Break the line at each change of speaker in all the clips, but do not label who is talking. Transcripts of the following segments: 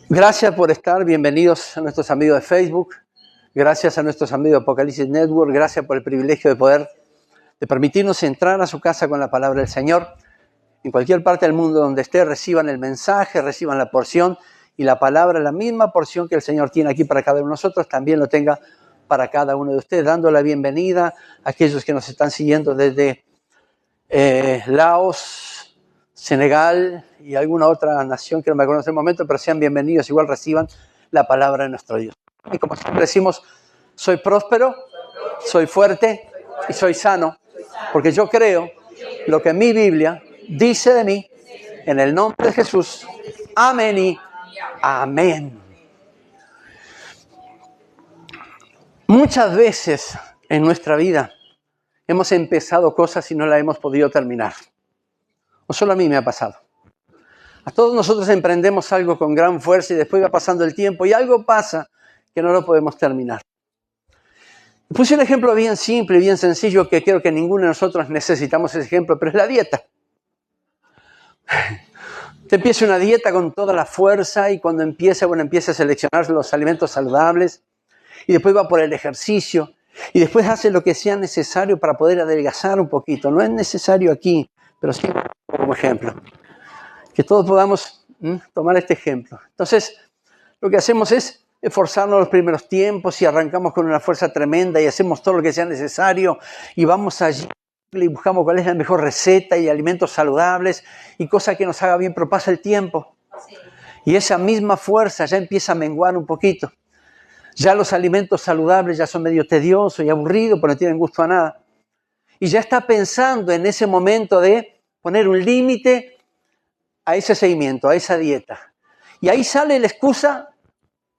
Gracias por estar, bienvenidos a nuestros amigos de Facebook, gracias a nuestros amigos de Apocalipsis Network, gracias por el privilegio de permitirnos entrar a su casa con la palabra del Señor. En cualquier parte del mundo donde esté, reciban el mensaje, reciban la porción y la palabra, la misma porción que el Señor tiene aquí para cada uno de nosotros, también lo tenga para cada uno de ustedes, dando la bienvenida a aquellos que nos están siguiendo desde Laos, Senegal y alguna otra nación que no me acuerdo en este momento, pero sean bienvenidos, igual reciban la palabra de nuestro Dios. Y como siempre decimos, soy próspero, soy fuerte y soy sano, porque yo creo lo que mi Biblia dice de mí, en el nombre de Jesús. Amén y amén. Muchas veces en nuestra vida hemos empezado cosas y no las hemos podido terminar. No solo a mí me ha pasado. A todos nosotros emprendemos algo con gran fuerza y después va pasando el tiempo y algo pasa que no lo podemos terminar. Puse un ejemplo bien simple y bien sencillo que creo que ninguno de nosotros necesitamos ese ejemplo, pero es la dieta. Te empieza una dieta con toda la fuerza y cuando empieza a seleccionar los alimentos saludables y después va por el ejercicio y después hace lo que sea necesario para poder adelgazar un poquito. No es necesario aquí, pero sí como ejemplo. Que todos podamos tomar este ejemplo. Entonces, lo que hacemos es esforzarnos los primeros tiempos y arrancamos con una fuerza tremenda y hacemos todo lo que sea necesario y vamos allí y buscamos cuál es la mejor receta y alimentos saludables y cosas que nos haga bien, pero pasa el tiempo. Sí. Y esa misma fuerza ya empieza a menguar un poquito. Ya los alimentos saludables ya son medio tediosos y aburridos, porque no tienen gusto a nada. Y ya está pensando en ese momento de poner un límite a ese seguimiento, a esa dieta. Y ahí sale la excusa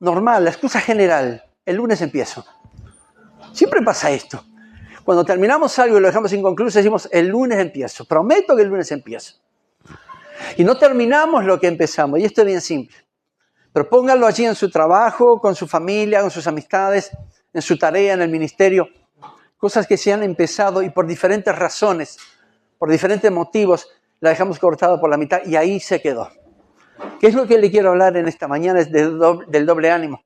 normal, la excusa general. El lunes empiezo. Siempre pasa esto. Cuando terminamos algo y lo dejamos inconcluso, decimos, el lunes empiezo. Prometo que el lunes empiezo. Y no terminamos lo que empezamos. Y esto es bien simple. Pero pónganlo allí en su trabajo, con su familia, con sus amistades, en su tarea, en el ministerio. Cosas que se han empezado y por diferentes razones, por diferentes motivos, la dejamos cortada por la mitad y ahí se quedó. ¿Qué es lo que le quiero hablar en esta mañana? Es del doble ánimo.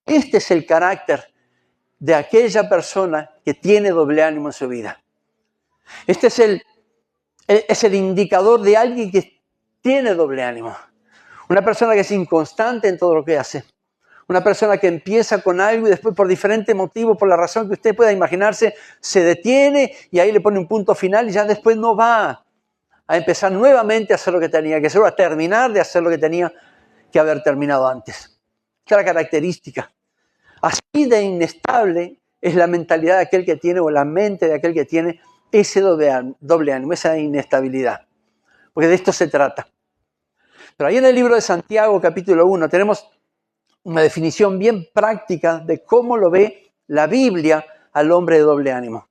Este es el carácter de aquella persona que tiene doble ánimo en su vida. Este es el indicador de alguien que tiene doble ánimo. Una persona que es inconstante en todo lo que hace. Una persona que empieza con algo y después por diferentes motivos, por la razón que usted pueda imaginarse, se detiene y ahí le pone un punto final y ya después no va a empezar nuevamente a hacer lo que tenía que hacer o a terminar de hacer lo que tenía que haber terminado antes. Esta es la característica. Así de inestable es la mentalidad de aquel que tiene o la mente de aquel que tiene ese doble ánimo, esa inestabilidad. Porque de esto se trata. Pero ahí en el libro de Santiago, capítulo 1, tenemos una definición bien práctica de cómo lo ve la Biblia al hombre de doble ánimo.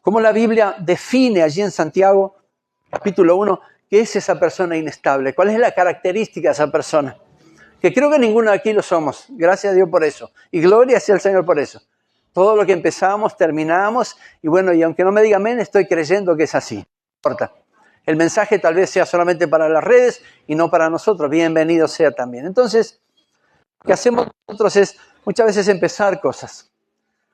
Cómo la Biblia define allí en Santiago, capítulo 1, qué es esa persona inestable, cuál es la característica de esa persona. Que creo que ninguno de aquí lo somos, gracias a Dios por eso, y gloria sea al Señor por eso. Todo lo que empezamos, terminamos, y bueno, y aunque no me diga amén, estoy creyendo que es así. No importa. El mensaje tal vez sea solamente para las redes y no para nosotros, bienvenido sea también. Entonces, lo que hacemos nosotros es muchas veces empezar cosas,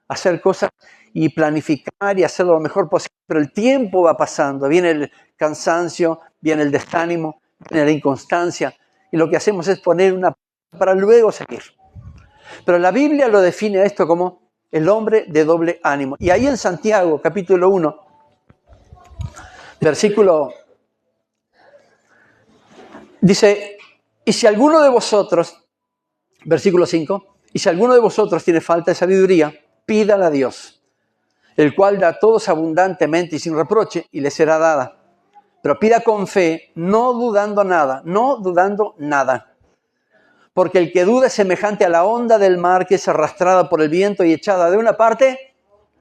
hacer cosas y planificar y hacerlo lo mejor posible, pero el tiempo va pasando, viene el cansancio, viene el desánimo, viene la inconstancia y lo que hacemos es poner una para luego seguir. Pero la Biblia lo define a esto como el hombre de doble ánimo. Y ahí en Santiago, capítulo 1, versículo, dice, y si alguno de vosotros, versículo 5, y si alguno de vosotros tiene falta de sabiduría, pídala a Dios, el cual da a todos abundantemente y sin reproche, y le será dada. Pero pida con fe, no dudando nada. Porque el que duda es semejante a la onda del mar que es arrastrada por el viento y echada de una parte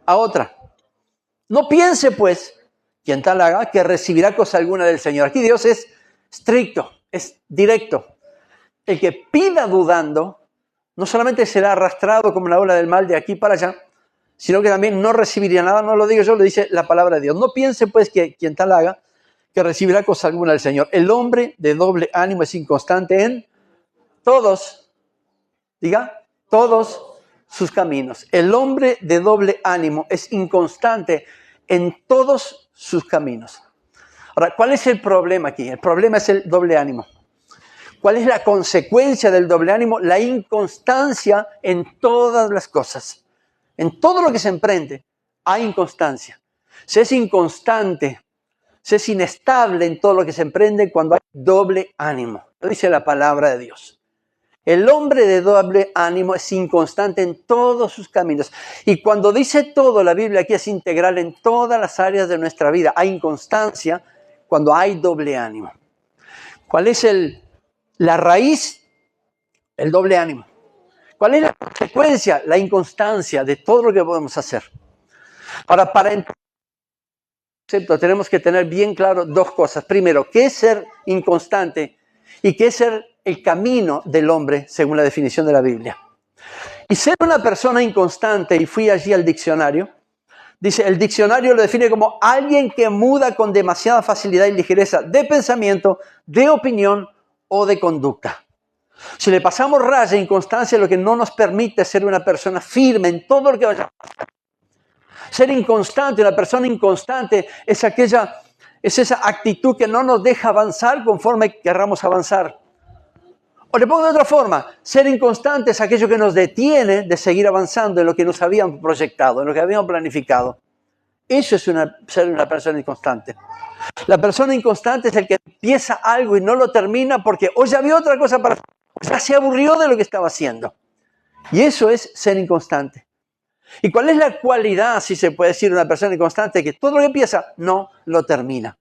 a otra. No piense, pues, quien tal haga, que recibirá cosa alguna del Señor. Aquí Dios es estricto, es directo. El que pida dudando, no solamente será arrastrado como la ola del mar de aquí para allá, sino que también no recibiría nada, no lo digo yo, lo dice la palabra de Dios. No piense, pues, que quien tal haga, que recibirá cosa alguna del Señor. El hombre de doble ánimo es inconstante en todos, diga, todos sus caminos. El hombre de doble ánimo es inconstante en todos sus caminos. Ahora, ¿cuál es el problema aquí? El problema es el doble ánimo. ¿Cuál es la consecuencia del doble ánimo? La inconstancia en todas las cosas. En todo lo que se emprende hay inconstancia. Se es inconstante, se es inestable en todo lo que se emprende cuando hay doble ánimo. Lo dice la palabra de Dios. El hombre de doble ánimo es inconstante en todos sus caminos. Y cuando dice todo, la Biblia aquí es integral en todas las áreas de nuestra vida. Hay inconstancia cuando hay doble ánimo. ¿Cuál es la raíz? El doble ánimo. ¿Cuál es la consecuencia? La inconstancia de todo lo que podemos hacer. Ahora, para entender este concepto tenemos que tener bien claro dos cosas. Primero, ¿qué es ser inconstante? ¿Y qué es ser el camino del hombre según la definición de la Biblia? Y ser una persona inconstante, y fui allí al diccionario, dice, el diccionario lo define como alguien que muda con demasiada facilidad y ligereza de pensamiento, de opinión o de conducta. Si le pasamos raya e inconstancia, lo que no nos permite ser una persona firme en todo lo que vayamos a hacer. Ser inconstante, una persona inconstante, es esa actitud que no nos deja avanzar conforme querramos avanzar. O le pongo de otra forma, ser inconstante es aquello que nos detiene de seguir avanzando en lo que nos habíamos proyectado, en lo que habíamos planificado. Eso es ser una persona inconstante. La persona inconstante es el que empieza algo y no lo termina porque o ya vio otra cosa para hacer, o ya se aburrió de lo que estaba haciendo. Y eso es ser inconstante. ¿Y cuál es la cualidad, si se puede decir, de una persona inconstante? Que todo lo que empieza no lo termina.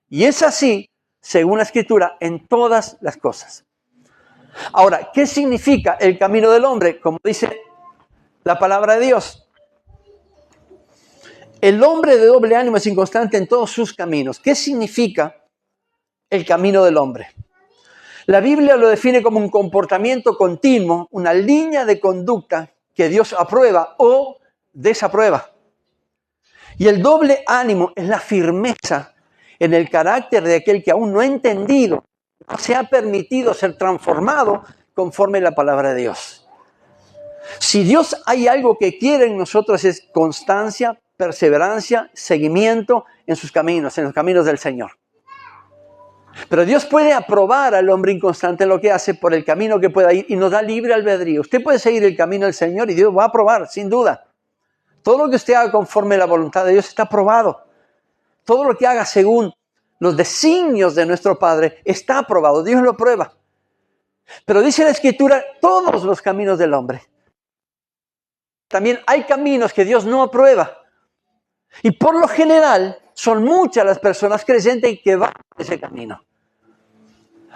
Y es así, según la Escritura, en todas las cosas. Ahora, ¿qué significa el camino del hombre? Como dice la palabra de Dios. El hombre de doble ánimo es inconstante en todos sus caminos. ¿Qué significa el camino del hombre? La Biblia lo define como un comportamiento continuo, una línea de conducta que Dios aprueba o desaprueba. Y el doble ánimo es la firmeza en el carácter de aquel que aún no ha entendido, no se ha permitido ser transformado conforme a la palabra de Dios. Si Dios hay algo que quiere en nosotros es constancia, perseverancia, seguimiento en sus caminos, en los caminos del Señor. Pero Dios puede aprobar al hombre inconstante en lo que hace por el camino que pueda ir y nos da libre albedrío. Usted puede seguir el camino del Señor y Dios va a aprobar, sin duda. Todo lo que usted haga conforme a la voluntad de Dios está aprobado. Todo lo que haga según los designios de nuestro Padre está aprobado. Dios lo aprueba. Pero dice la Escritura, todos los caminos del hombre. También hay caminos que Dios no aprueba. Y por lo general son muchas las personas creyentes que van por ese camino.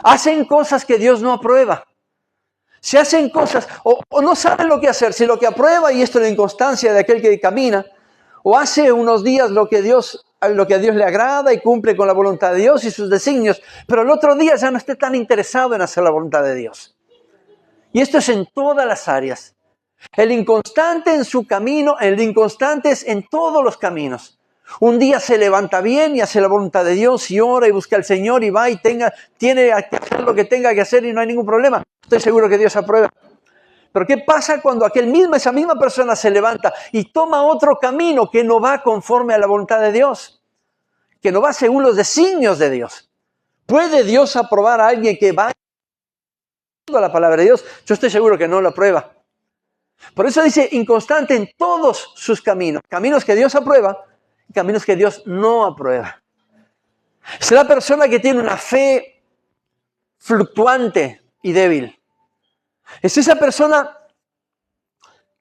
Hacen cosas que Dios no aprueba. Se hacen cosas o no saben lo que hacer. Si lo que aprueba, y esto es la inconstancia de aquel que camina, o hace unos días lo que a Dios le agrada y cumple con la voluntad de Dios y sus designios, pero el otro día ya no esté tan interesado en hacer la voluntad de Dios. Y esto es en todas las áreas. El inconstante en su camino, el inconstante es en todos los caminos. Un día se levanta bien y hace la voluntad de Dios y ora y busca al Señor y va y tiene que hacer lo que tenga que hacer y no hay ningún problema. Estoy seguro que Dios aprueba. Pero ¿qué pasa cuando esa misma persona se levanta y toma otro camino que no va conforme a la voluntad de Dios? Que no va según los designios de Dios. ¿Puede Dios aprobar a alguien que va a la palabra de Dios? Yo estoy seguro que no lo aprueba. Por eso dice inconstante en todos sus caminos. Caminos que Dios aprueba y caminos que Dios no aprueba. Es la persona que tiene una fe fluctuante y débil. Es esa persona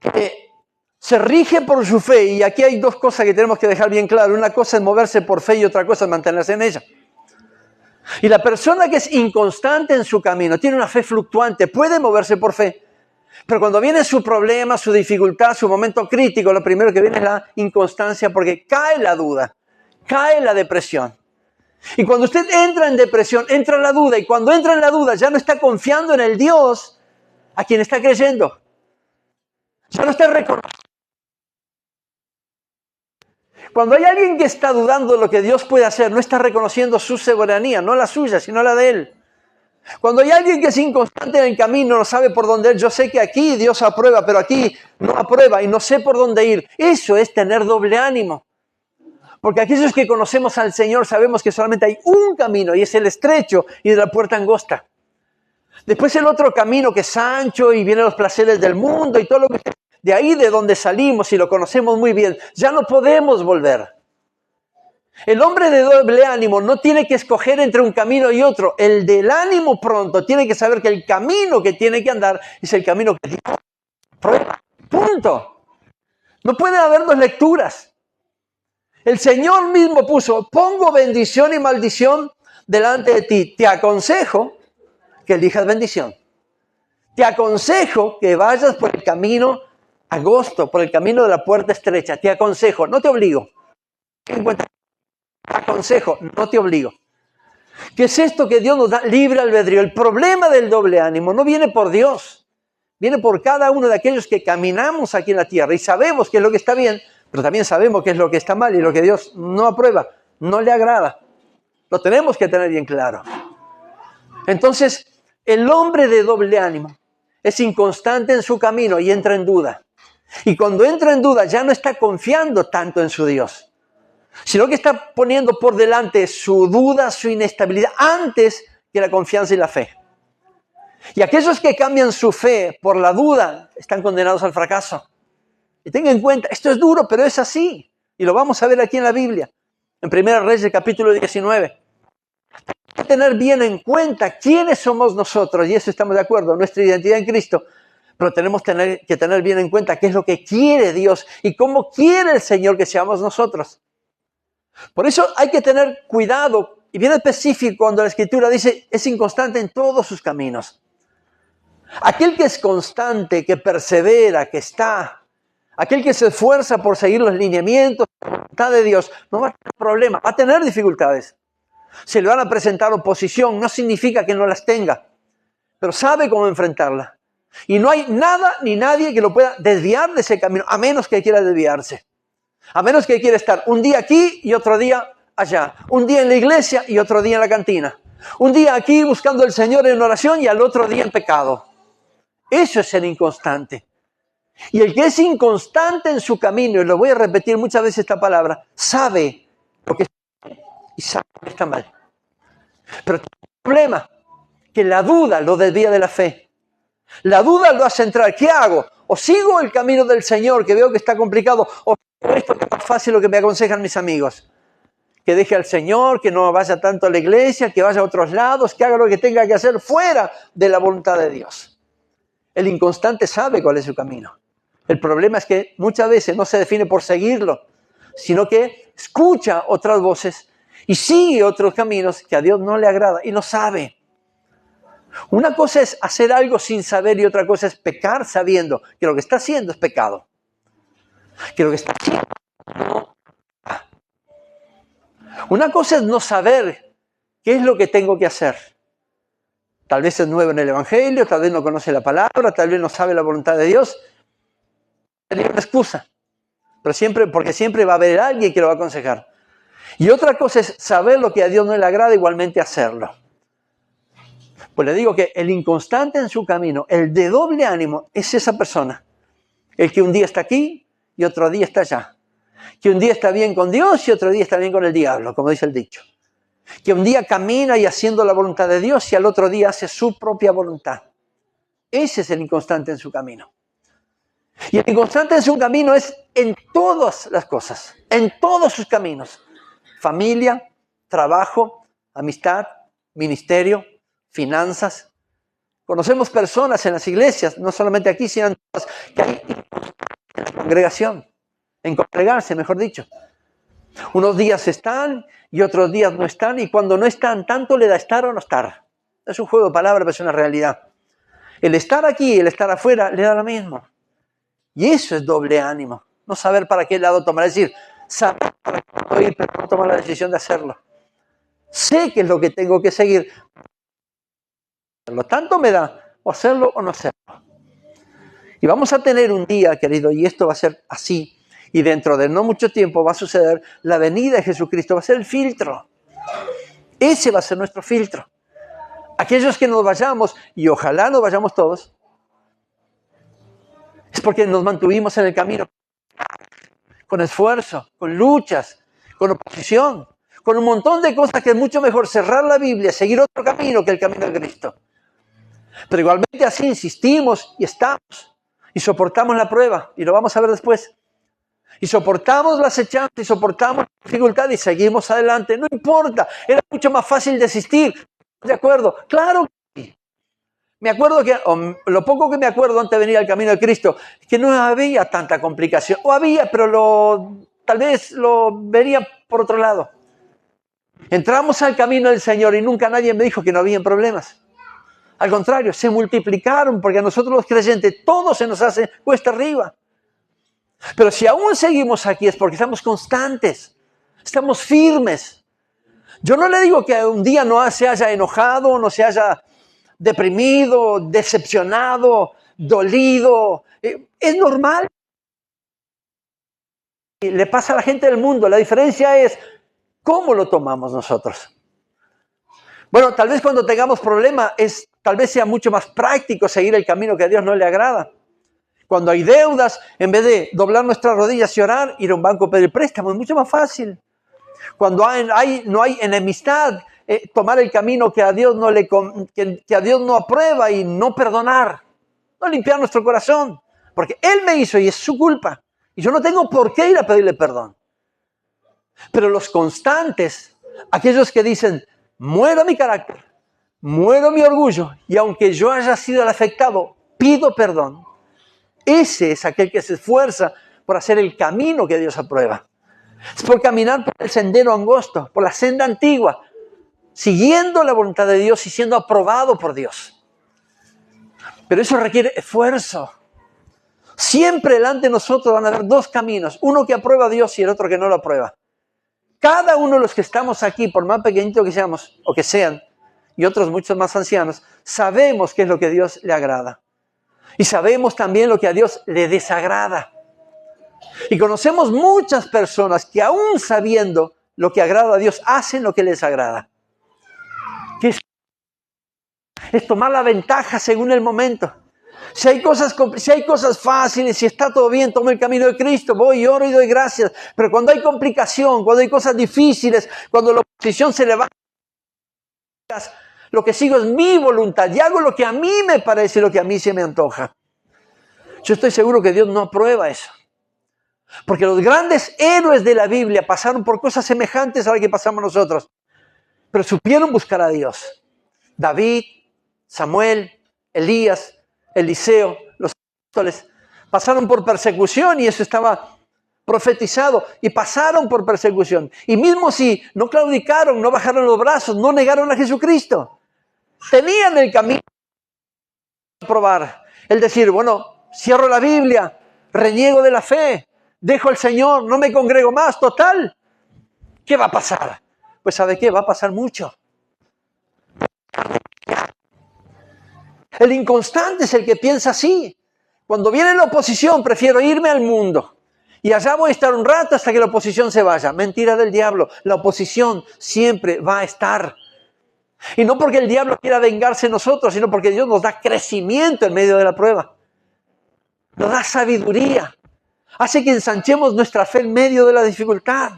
que se rige por su fe. Y aquí hay dos cosas que tenemos que dejar bien claro. Una cosa es moverse por fe y otra cosa es mantenerse en ella. Y la persona que es inconstante en su camino, tiene una fe fluctuante, puede moverse por fe. Pero cuando viene su problema, su dificultad, su momento crítico, lo primero que viene es la inconstancia porque cae la duda, cae la depresión. Y cuando usted entra en depresión, entra la duda. Y cuando entra en la duda, ya no está confiando en el Dios a quien está creyendo. Ya no está reconociendo. Cuando hay alguien que está dudando de lo que Dios puede hacer, no está reconociendo su soberanía, no la suya, sino la de Él. Cuando hay alguien que es inconstante en el camino, no sabe por dónde ir, yo sé que aquí Dios aprueba, pero aquí no aprueba y no sé por dónde ir. Eso es tener doble ánimo. Porque aquellos que conocemos al Señor sabemos que solamente hay un camino y es el estrecho y de la puerta angosta. Después el otro camino que es ancho y vienen los placeres del mundo y todo lo que... De ahí de donde salimos y lo conocemos muy bien, ya no podemos volver. El hombre de doble ánimo no tiene que escoger entre un camino y otro. El del ánimo pronto tiene que saber que el camino que tiene que andar es el camino que Dios prueba. Punto. No pueden haber dos lecturas. El Señor mismo puso, pongo bendición y maldición delante de ti. Te aconsejo que elijas bendición. Te aconsejo que vayas por el camino angosto, por el camino de la puerta estrecha. Te aconsejo, no te obligo. Ten en cuenta. Aconsejo, no te obligo. ¿Qué es esto que Dios nos da? Libre albedrío. El problema del doble ánimo no viene por Dios, viene por cada uno de aquellos que caminamos aquí en la tierra y sabemos qué es lo que está bien, pero también sabemos qué es lo que está mal y lo que Dios no aprueba, no le agrada. Lo tenemos que tener bien claro. Entonces, el hombre de doble ánimo es inconstante en su camino y entra en duda. Y cuando entra en duda ya no está confiando tanto en su Dios, sino que está poniendo por delante su duda, su inestabilidad, antes que la confianza y la fe. Y aquellos que cambian su fe por la duda están condenados al fracaso. Y tengan en cuenta, esto es duro, pero es así. Y lo vamos a ver aquí en la Biblia, en 1 Reyes, capítulo 19. Hay que tener bien en cuenta quiénes somos nosotros, y eso estamos de acuerdo, nuestra identidad en Cristo. Pero tenemos que tener bien en cuenta qué es lo que quiere Dios y cómo quiere el Señor que seamos nosotros. Por eso hay que tener cuidado y bien específico cuando la Escritura dice es inconstante en todos sus caminos. Aquel que es constante, que persevera, que está, aquel que se esfuerza por seguir los lineamientos, la voluntad de Dios, no va a tener problemas, va a tener dificultades. Se le van a presentar oposición, no significa que no las tenga, pero sabe cómo enfrentarla. Y no hay nada ni nadie que lo pueda desviar de ese camino, a menos que quiera desviarse. A menos que quiera estar un día aquí y otro día allá. Un día en la iglesia y otro día en la cantina. Un día aquí buscando al Señor en oración y al otro día en pecado. Eso es ser inconstante. Y el que es inconstante en su camino, y lo voy a repetir muchas veces esta palabra, sabe lo que está bien y sabe lo que está mal. Pero tiene un problema, que la duda lo desvía de la fe. La duda lo hace entrar. ¿Qué hago? O sigo el camino del Señor, que veo que está complicado, o esto que es más fácil lo que me aconsejan mis amigos. Que deje al Señor, que no vaya tanto a la iglesia, que vaya a otros lados, que haga lo que tenga que hacer fuera de la voluntad de Dios. El inconstante sabe cuál es su camino. El problema es que muchas veces no se define por seguirlo, sino que escucha otras voces y sigue otros caminos que a Dios no le agrada y lo sabe. Una cosa es hacer algo sin saber y otra cosa es pecar sabiendo que lo que está haciendo es pecado. Que lo que está haciendo no. Una cosa es no saber qué es lo que tengo que hacer. Tal vez es nuevo en el Evangelio, tal vez no conoce la palabra, tal vez no sabe la voluntad de Dios. Sería una excusa, pero porque siempre va a haber alguien que lo va a aconsejar. Y otra cosa es saber lo que a Dios no le agrada, igualmente hacerlo. Pues le digo que el inconstante en su camino, el de doble ánimo, es esa persona. El que un día está aquí y otro día está allá. Que un día está bien con Dios y otro día está bien con el diablo, como dice el dicho. Que un día camina y haciendo la voluntad de Dios y al otro día hace su propia voluntad. Ese es el inconstante en su camino. Y el inconstante en su camino es en todas las cosas, en todos sus caminos. Familia, trabajo, amistad, ministerio, finanzas. Conocemos personas en las iglesias, no solamente aquí, sino en todas, que hay en la congregación, en congregarse, mejor dicho. Unos días están y otros días no están, y cuando no están, tanto le da estar o no estar. Es un juego de palabras, pero es una realidad. El estar aquí y el estar afuera le da lo mismo. Y eso es doble ánimo. No saber para qué lado tomar. Es decir, saber para qué puedo ir, pero no tomar la decisión de hacerlo. Sé que es lo que tengo que seguir. Tanto me da o hacerlo o no hacerlo. Y vamos a tener un día, querido, y esto va a ser así. Y dentro de no mucho tiempo va a suceder la venida de Jesucristo. Va a ser el filtro. Ese va a ser nuestro filtro. aquellos que nos vayamos, y ojalá nos vayamos todos, es porque nos mantuvimos en el camino, con esfuerzo, con luchas, con oposición, con un montón de cosas que es mucho mejor cerrar la Biblia, seguir otro camino que el camino de Cristo. Pero igualmente así insistimos y estamos, y soportamos la prueba, y lo vamos a ver después. Y soportamos la acechanza, y soportamos la dificultad, y seguimos adelante. No importa, era mucho más fácil desistir. ¿De acuerdo? Claro que sí. Me acuerdo que, lo poco que me acuerdo antes de venir al camino de Cristo, que no había tanta complicación. O había, pero tal vez lo vería por otro lado. Entramos al camino del Señor y nunca nadie me dijo que no había problemas. Al contrario, se multiplicaron porque a nosotros los creyentes todo se nos hace cuesta arriba. Pero si aún seguimos aquí es porque estamos constantes, estamos firmes. Yo no le digo que un día no se haya enojado, no se haya deprimido, decepcionado, dolido. Es normal. Le pasa a la gente del mundo. La diferencia es cómo lo tomamos nosotros. Bueno, tal vez cuando tengamos problemas, tal vez sea mucho más práctico seguir el camino que a Dios no le agrada. Cuando hay deudas, en vez de doblar nuestras rodillas y orar, ir a un banco a pedir préstamo, es mucho más fácil. Cuando no hay enemistad, tomar el camino que a Dios que a Dios no aprueba y no perdonar, no limpiar nuestro corazón, porque Él me hizo y es su culpa. Y yo no tengo por qué ir a pedirle perdón. Pero los constantes, aquellos que dicen, muero mi carácter, muero mi orgullo, y aunque yo haya sido el afectado, pido perdón. Ese es aquel que se esfuerza por hacer el camino que Dios aprueba. Es por caminar por el sendero angosto, por la senda antigua, siguiendo la voluntad de Dios y siendo aprobado por Dios. Pero eso requiere esfuerzo. Siempre delante de nosotros van a haber dos caminos, uno que aprueba a Dios y el otro que no lo aprueba. Cada uno de los que estamos aquí, por más pequeñitos que seamos o que sean, y otros muchos más ancianos, sabemos qué es lo que a Dios le agrada. Y sabemos también lo que a Dios le desagrada. Y conocemos muchas personas que aún sabiendo lo que agrada a Dios, hacen lo que les agrada. ¿Qué es tomar la ventaja según el momento? Si hay cosas fáciles, si está todo bien, tomo el camino de Cristo, voy, oro y doy gracias. Pero cuando hay complicación, cuando hay cosas difíciles, cuando la oposición se levanta, lo que sigo es mi voluntad y hago lo que a mí me parece, lo que a mí se me antoja. Yo estoy seguro que Dios no aprueba eso. Porque los grandes héroes de la Biblia pasaron por cosas semejantes a las que pasamos nosotros. Pero supieron buscar a Dios. David, Samuel, Elías, Eliseo, los apóstoles, pasaron por persecución y eso estaba profetizado. Y pasaron por persecución. Y mismo si no claudicaron, no bajaron los brazos, no negaron a Jesucristo, tenían el camino de probar. El decir, bueno, cierro la Biblia, reniego de la fe, dejo al Señor, no me congrego más, total. ¿Qué va a pasar? Pues ¿sabe qué? Va a pasar mucho. El inconstante es el que piensa así. Cuando viene la oposición, prefiero irme al mundo. Y allá voy a estar un rato hasta que la oposición se vaya. Mentira del diablo. La oposición siempre va a estar. Y no porque el diablo quiera vengarse de nosotros, sino porque Dios nos da crecimiento en medio de la prueba. Nos da sabiduría. Hace que ensanchemos nuestra fe en medio de la dificultad.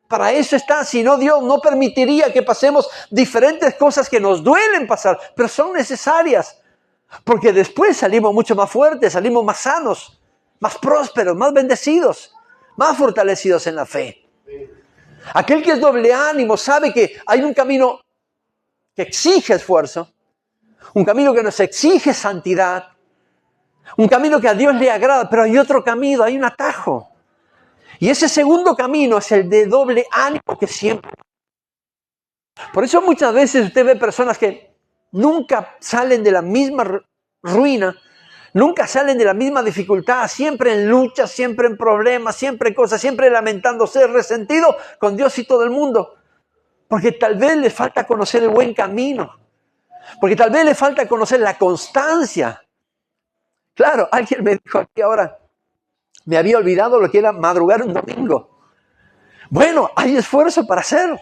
Para eso está, si no Dios no permitiría que pasemos diferentes cosas que nos duelen pasar, pero son necesarias. Porque después salimos mucho más fuertes, salimos más sanos, más prósperos, más bendecidos, más fortalecidos en la fe. Aquel que es doble ánimo sabe que hay un camino que exige esfuerzo, un camino que nos exige santidad, un camino que a Dios le agrada, pero hay otro camino, hay un atajo. Y ese segundo camino es el de doble ánimo que siempre. Por eso muchas veces usted ve personas que nunca salen de la misma ruina, nunca salen de la misma dificultad, siempre en lucha, siempre en problemas, siempre en cosas, siempre lamentándose, resentido con Dios y todo el mundo. Porque tal vez les falta conocer el buen camino. Porque tal vez les falta conocer la constancia. Claro, alguien me dijo aquí ahora, me había olvidado lo que era madrugar un domingo. Bueno, hay esfuerzo para hacer.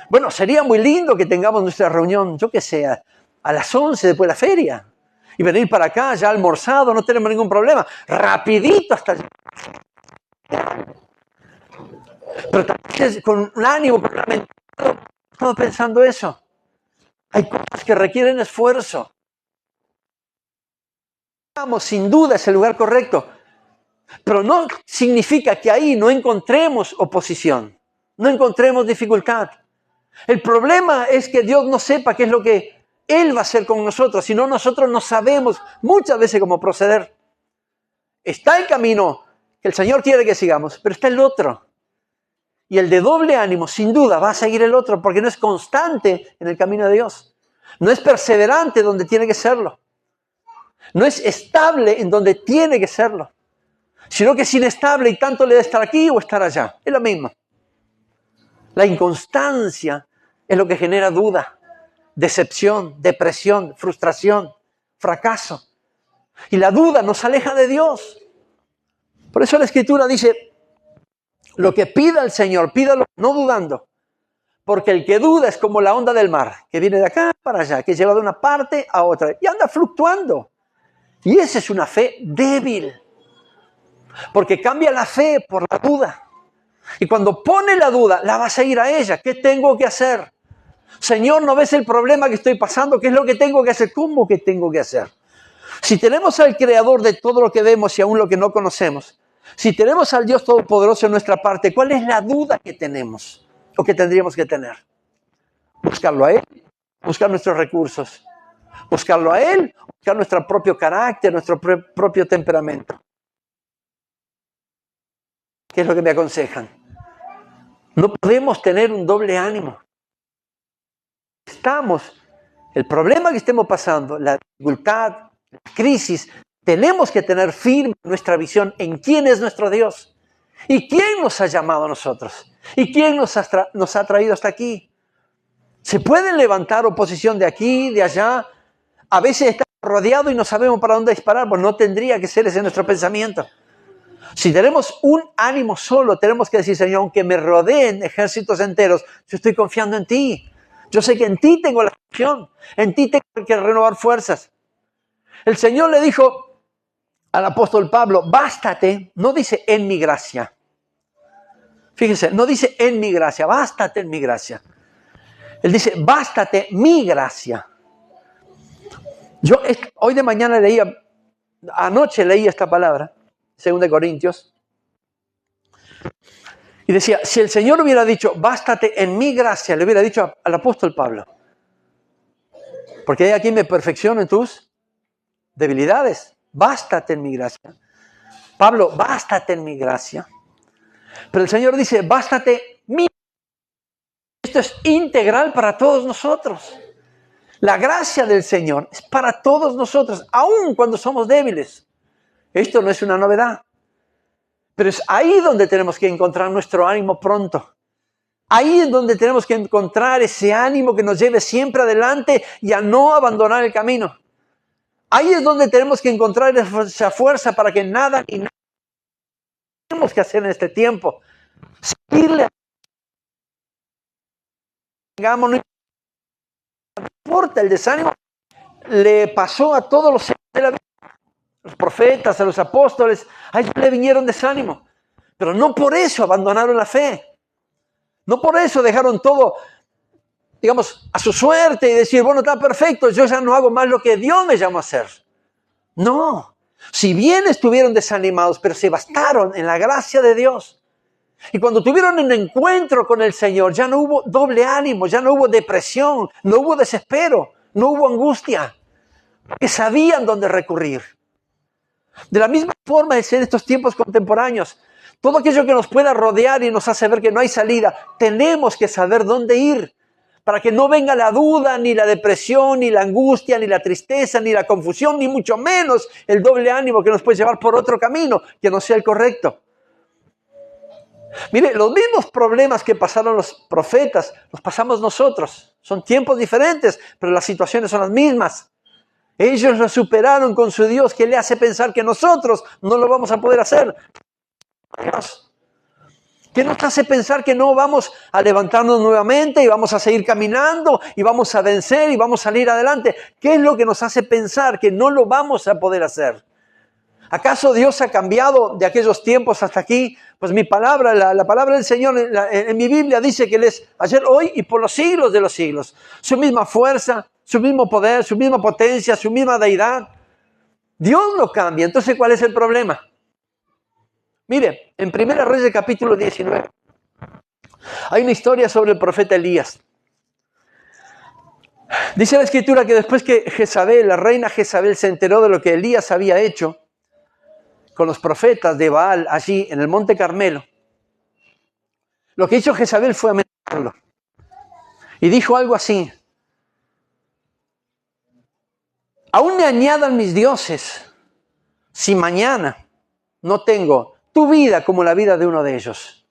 Bueno, sería muy lindo que tengamos nuestra reunión, yo qué sé, a las 11 después de la feria. Y venir para acá ya almorzado, no tenemos ningún problema. Rapidito hasta allá. Pero también con un ánimo, con una mente. Estamos pensando eso. Hay cosas que requieren esfuerzo. Sin duda es el lugar correcto. Pero no significa que ahí no encontremos oposición. No encontremos dificultad. El problema es que Dios no sepa qué es lo que Él va a hacer con nosotros, sino nosotros no sabemos muchas veces cómo proceder. Está el camino que el Señor quiere que sigamos, pero está el otro. Y el de doble ánimo, sin duda, va a seguir el otro, porque no es constante en el camino de Dios. No es perseverante donde tiene que serlo. No es estable en donde tiene que serlo. Sino que es inestable y tanto le da estar aquí o estar allá. Es lo mismo. La inconstancia es lo que genera duda, decepción, depresión, frustración, fracaso. Y la duda nos aleja de Dios. Por eso la Escritura dice, lo que pida el Señor, pídalo no dudando. Porque el que duda es como la onda del mar, que viene de acá para allá, que lleva de una parte a otra y anda fluctuando. Y esa es una fe débil. Porque cambia la fe por la duda. Y cuando pone la duda, la va a seguir a ella. ¿Qué tengo que hacer? Señor, ¿no ves el problema que estoy pasando? ¿Qué es lo que tengo que hacer? ¿Cómo que tengo que hacer? Si tenemos al Creador de todo lo que vemos y aún lo que no conocemos, si tenemos al Dios Todopoderoso en nuestra parte, ¿cuál es la duda que tenemos o que tendríamos que tener? Buscarlo a Él, buscar nuestros recursos, buscarlo a Él, buscar nuestro propio carácter, nuestro propio temperamento. ¿Qué es lo que me aconsejan? No podemos tener un doble ánimo. El problema que estemos pasando, la dificultad, la crisis, tenemos que tener firme nuestra visión en quién es nuestro Dios y quién nos ha llamado a nosotros y quién nos ha traído hasta aquí. Se pueden levantar oposición de aquí, de allá. A veces estamos rodeados y no sabemos para dónde disparar, pues no tendría que ser ese nuestro pensamiento. Si tenemos un ánimo solo, tenemos que decir, Señor, aunque me rodeen ejércitos enteros, yo estoy confiando en ti. Yo sé que en ti tengo la solución, en ti tengo que renovar fuerzas. El Señor le dijo al apóstol Pablo, bástate, no dice en mi gracia. Fíjense, no dice en mi gracia, bástate en mi gracia. Él dice, bástate mi gracia. Yo hoy de mañana anoche leí esta palabra, 2 Corintios, y decía, si el Señor hubiera dicho, bástate en mi gracia, le hubiera dicho al apóstol Pablo, porque aquí me perfecciono en tus debilidades, bástate en mi gracia. Pablo, bástate en mi gracia. Pero el Señor dice, bástate mi gracia. Esto es integral para todos nosotros. La gracia del Señor es para todos nosotros, aun cuando somos débiles. Esto no es una novedad. Pero es ahí donde tenemos que encontrar nuestro ánimo pronto. Ahí es donde tenemos que encontrar ese ánimo que nos lleve siempre adelante y a no abandonar el camino. Ahí es donde tenemos que encontrar esa fuerza para que nada y nada tenemos que hacer en este tiempo. Seguirle. No importa, el desánimo le pasó a todos los seres de la vida. Los profetas, a los apóstoles, a ellos le vinieron desánimo. Pero no por eso abandonaron la fe. No por eso dejaron todo, digamos, a su suerte y decir, bueno, está perfecto, yo ya no hago más lo que Dios me llamó a hacer. No. Si bien estuvieron desanimados, pero se bastaron en la gracia de Dios. Y cuando tuvieron un encuentro con el Señor, ya no hubo doble ánimo, ya no hubo depresión, no hubo desespero, no hubo angustia. Porque sabían dónde recurrir. De la misma forma es en estos tiempos contemporáneos. Todo aquello que nos pueda rodear y nos hace ver que no hay salida, tenemos que saber dónde ir para que no venga la duda, ni la depresión, ni la angustia, ni la tristeza, ni la confusión, ni mucho menos el doble ánimo que nos puede llevar por otro camino que no sea el correcto. Mire, los mismos problemas que pasaron los profetas, los pasamos nosotros. Son tiempos diferentes, pero las situaciones son las mismas. Ellos lo superaron con su Dios, que le hace pensar que nosotros no lo vamos a poder hacer. ¿Qué nos hace pensar que no vamos a levantarnos nuevamente y vamos a seguir caminando y vamos a vencer y vamos a salir adelante? ¿Qué es lo que nos hace pensar que no lo vamos a poder hacer? ¿Acaso Dios ha cambiado de aquellos tiempos hasta aquí? Pues mi palabra, la palabra del Señor en mi Biblia dice que Él es ayer, hoy y por los siglos de los siglos. Su misma fuerza, su mismo poder, su misma potencia, su misma deidad. Dios no cambia. Entonces, ¿cuál es el problema? Mire, en 1 Reyes capítulo 19 hay una historia sobre el profeta Elías. Dice la Escritura que después que Jezabel, la reina Jezabel, se enteró de lo que Elías había hecho con los profetas de Baal allí en el monte Carmelo, lo que hizo Jezabel fue amenazarlo. Y dijo algo así: aún me añadan mis dioses si mañana no tengo tu vida como la vida de uno de ellos.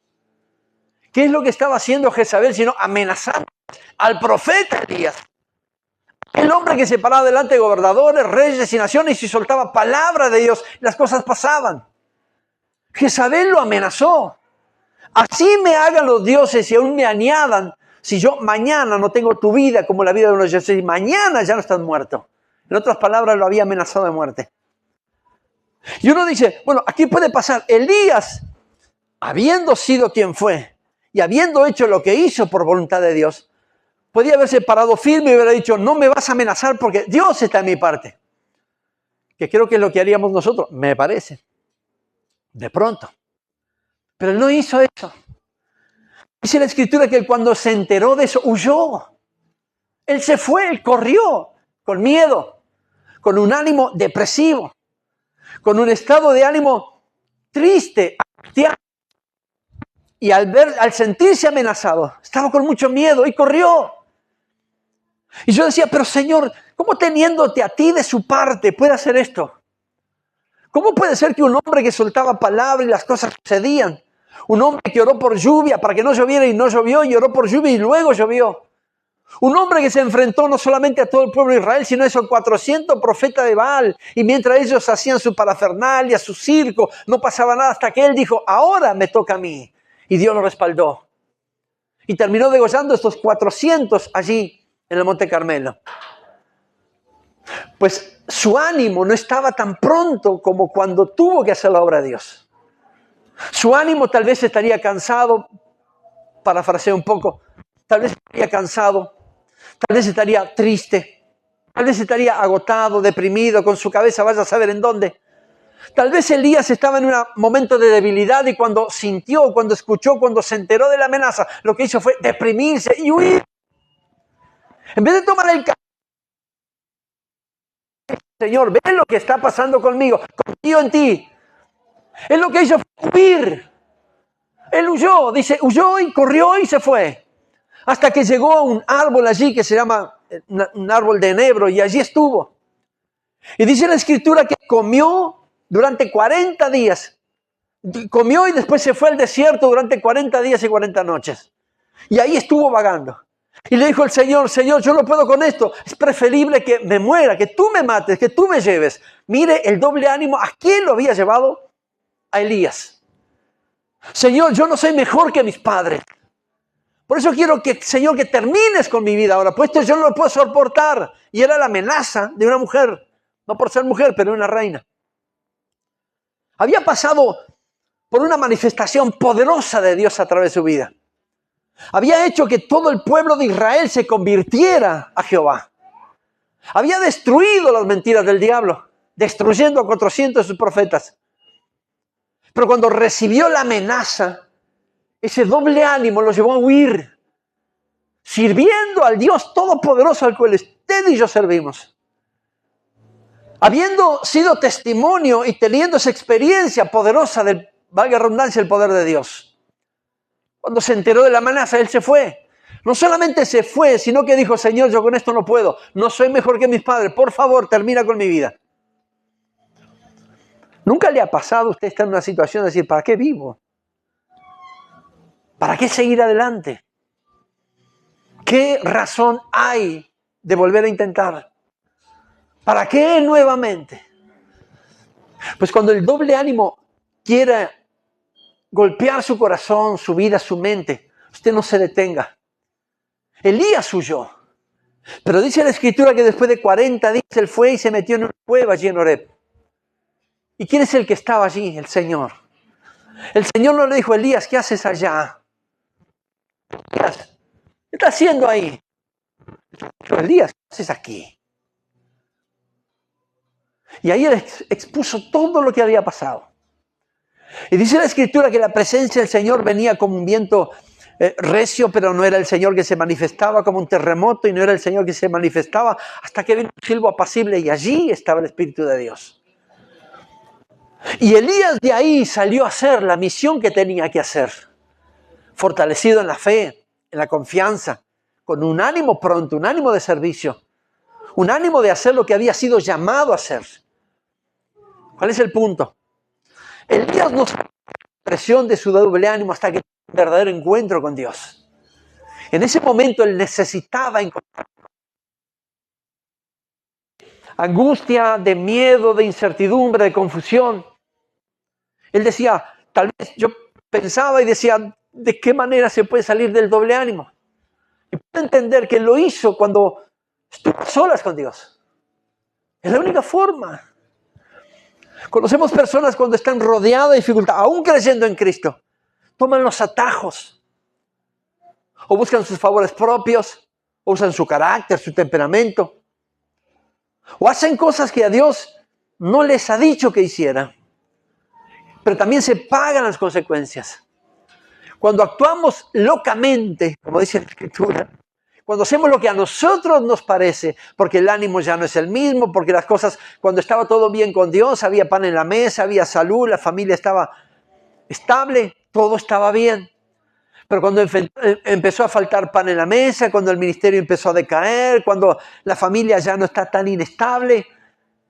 ¿Qué es lo que estaba haciendo Jezabel sino amenazando al profeta Elías? El hombre que se paraba delante de gobernadores, reyes y naciones y soltaba palabra de Dios, las cosas pasaban. Jezabel lo amenazó. Así me hagan los dioses y aún me añadan, si yo mañana no tengo tu vida como la vida de uno de ellos, y mañana ya no estás muerto. En otras palabras, lo había amenazado de muerte. Y uno dice, bueno, aquí puede pasar. Elías, habiendo sido quien fue y habiendo hecho lo que hizo por voluntad de Dios, podía haberse parado firme y hubiera dicho, no me vas a amenazar porque Dios está en mi parte. Que creo que es lo que haríamos nosotros, me parece. De pronto. Pero él no hizo eso. Dice la Escritura que él cuando se enteró de eso, huyó. Él se fue, él corrió con miedo, con un ánimo depresivo, con un estado de ánimo triste, angustiado. Y al sentirse amenazado, estaba con mucho miedo y corrió. Y yo decía, pero Señor, ¿cómo teniéndote a ti de su parte puede hacer esto? ¿Cómo puede ser que un hombre que soltaba palabra y las cosas sucedían? Un hombre que oró por lluvia para que no lloviera y no llovió, y oró por lluvia y luego llovió. Un hombre que se enfrentó no solamente a todo el pueblo de Israel, sino a esos 400 profetas de Baal. Y mientras ellos hacían su parafernalia, su circo, no pasaba nada hasta que él dijo, ahora me toca a mí. Y Dios lo respaldó. Y terminó degollando estos 400 allí en el Monte Carmelo. Pues su ánimo no estaba tan pronto como cuando tuvo que hacer la obra de Dios. Su ánimo tal vez estaría cansado, parafraseo un poco, tal vez estaría cansado, tal vez estaría triste, tal vez estaría agotado, deprimido, con su cabeza vaya a saber en dónde. Tal vez Elías estaba en un momento de debilidad y cuando sintió, cuando escuchó, cuando se enteró de la amenaza, lo que hizo fue deprimirse y huir. En vez de tomar el camino, Señor, ve lo que está pasando conmigo, confío en ti. Él lo que hizo fue huir. Él huyó, dice, huyó y corrió y se fue. Hasta que llegó a un árbol allí que se llama un árbol de enebro y allí estuvo. Y dice la Escritura que comió durante 40 días. Comió y después se fue al desierto durante 40 días y 40 noches. Y ahí estuvo vagando. Y le dijo el Señor, Señor, yo no puedo con esto. Es preferible que me muera, que tú me mates, que tú me lleves. Mire el doble ánimo. ¿A quién lo había llevado? A Elías. Señor, yo no soy mejor que mis padres. Por eso quiero que, Señor, que termines con mi vida ahora. Puesto yo no lo puedo soportar. Y era la amenaza de una mujer. No por ser mujer, pero una reina. Había pasado por una manifestación poderosa de Dios a través de su vida. Había hecho que todo el pueblo de Israel se convirtiera a Jehová. Había destruido las mentiras del diablo, destruyendo a 400 de sus profetas. Pero cuando recibió la amenaza, ese doble ánimo lo llevó a huir, sirviendo al Dios todopoderoso al cual usted y yo servimos. Habiendo sido testimonio y teniendo esa experiencia poderosa del, valga la redundancia, el poder de Dios. Cuando se enteró de la amenaza, él se fue. No solamente se fue, sino que dijo, Señor, yo con esto no puedo. No soy mejor que mis padres. Por favor, termina con mi vida. ¿Nunca le ha pasado a usted estar en una situación de decir, ¿para qué vivo? ¿Para qué seguir adelante? ¿Qué razón hay de volver a intentar? ¿Para qué nuevamente? Pues cuando el doble ánimo quiera golpear su corazón, su vida, su mente, usted no se detenga. Elías huyó. Pero dice la Escritura que después de 40 días él fue y se metió en una cueva allí en Horeb. ¿Y quién es el que estaba allí? El Señor. El Señor no le dijo, Elías, ¿qué haces allá? Elías, ¿qué estás haciendo ahí? Pero Elías, ¿qué haces aquí? Y ahí él expuso todo lo que había pasado. Y dice la Escritura que la presencia del Señor venía como un viento recio, pero no era el Señor que se manifestaba, como un terremoto, y no era el Señor que se manifestaba, hasta que vino un silbo apacible y allí estaba el Espíritu de Dios. Y Elías de ahí salió a hacer la misión que tenía que hacer, fortalecido en la fe, en la confianza, con un ánimo pronto, un ánimo de servicio, un ánimo de hacer lo que había sido llamado a hacer. ¿Cuál es el punto? Elías no salió de la presión de su doble ánimo hasta que tuvo un verdadero encuentro con Dios. En ese momento él necesitaba encontrar angustia, de miedo, de incertidumbre, de confusión. Él decía, tal vez yo pensaba y decía, ¿de qué manera se puede salir del doble ánimo? Y puedo entender que lo hizo cuando estuvo a solas con Dios. Es la única forma. Conocemos personas cuando están rodeadas de dificultad, aún creyendo en Cristo, toman los atajos, o buscan sus favores propios, o usan su carácter, su temperamento, o hacen cosas que a Dios no les ha dicho que hicieran, pero también se pagan las consecuencias. Cuando actuamos locamente, como dice la Escritura, cuando hacemos lo que a nosotros nos parece, porque el ánimo ya no es el mismo, porque las cosas, cuando estaba todo bien con Dios, había pan en la mesa, había salud, la familia estaba estable, todo estaba bien. Pero cuando empezó a faltar pan en la mesa, cuando el ministerio empezó a decaer, cuando la familia ya no está tan inestable,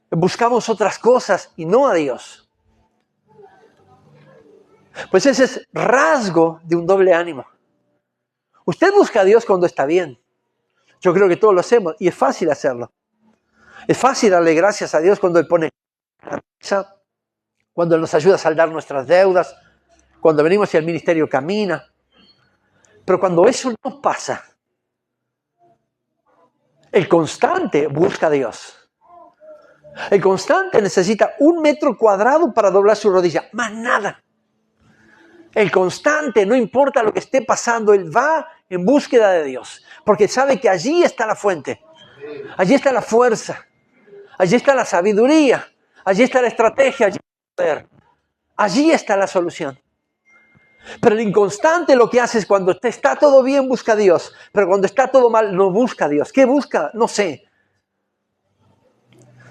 buscamos otras cosas y no a Dios. Pues ese es rasgo de un doble ánimo. Usted busca a Dios cuando está bien. Yo creo que todos lo hacemos y es fácil hacerlo. Es fácil darle gracias a Dios cuando Él pone la mesa, cuando Él nos ayuda a saldar nuestras deudas, cuando venimos y el ministerio camina. Pero cuando eso no pasa, el constante busca a Dios. El constante necesita 1 metro cuadrado para doblar su rodilla, más nada. El constante, no importa lo que esté pasando, él va en búsqueda de Dios, porque sabe que allí está la fuente, allí está la fuerza, allí está la sabiduría, allí está la estrategia, allí está el poder, allí está la solución. Pero el inconstante lo que hace es cuando está todo bien busca a Dios, pero cuando está todo mal no busca a Dios. ¿Qué busca? No sé.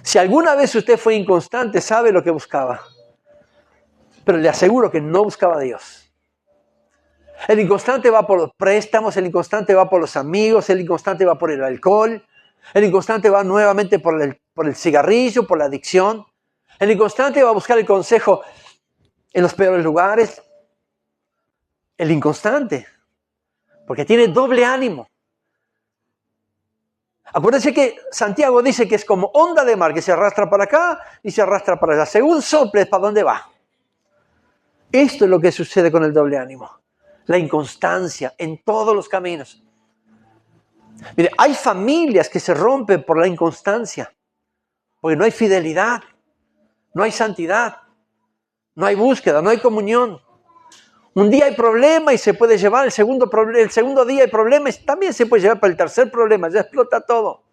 Si alguna vez usted fue inconstante, sabe lo que buscaba. Pero le aseguro que no buscaba a Dios. El inconstante va por los préstamos, el inconstante va por los amigos, el inconstante va por el alcohol, el inconstante va nuevamente por el cigarrillo, por la adicción. El inconstante va a buscar el consejo en los peores lugares. El inconstante, porque tiene doble ánimo. Acuérdense que Santiago dice que es como onda de mar, que se arrastra para acá y se arrastra para allá. Según sople, ¿para dónde va? Esto es lo que sucede con el doble ánimo. La inconstancia en todos los caminos. Mire, hay familias que se rompen por la inconstancia, porque no hay fidelidad, no hay santidad, no hay búsqueda, no hay comunión. Un día hay problema y se puede llevar, el segundo día hay problemas, también se puede llevar, para el tercer problema ya explota todo.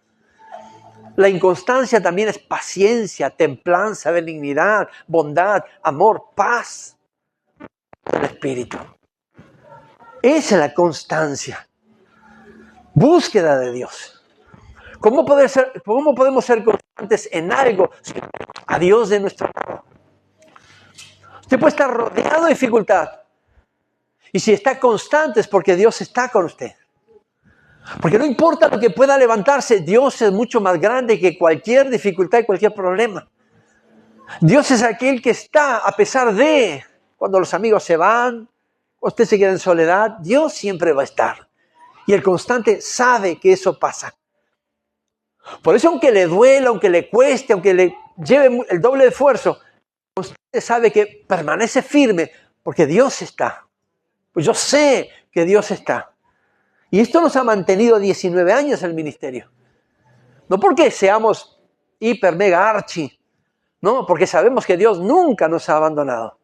La inconstancia también es paciencia, templanza, benignidad, bondad, amor, paz del Espíritu. Esa es la constancia. Búsqueda de Dios. ¿Cómo podemos ser constantes en algo a Dios de nuestro lado? Usted puede estar rodeado de dificultad. Y si está constante es porque Dios está con usted. Porque no importa lo que pueda levantarse, Dios es mucho más grande que cualquier dificultad y cualquier problema. Dios es aquel que está a pesar de cuando los amigos se van, usted se queda en soledad, Dios siempre va a estar. Y el constante sabe que eso pasa. Por eso aunque le duela, aunque le cueste, aunque le lleve el doble de esfuerzo, el constante sabe que permanece firme Porque Dios está. Pues yo sé que Dios está. Y esto nos ha mantenido 19 años en el ministerio. No porque seamos hiper, mega, archi. No, porque sabemos que Dios nunca nos ha abandonado.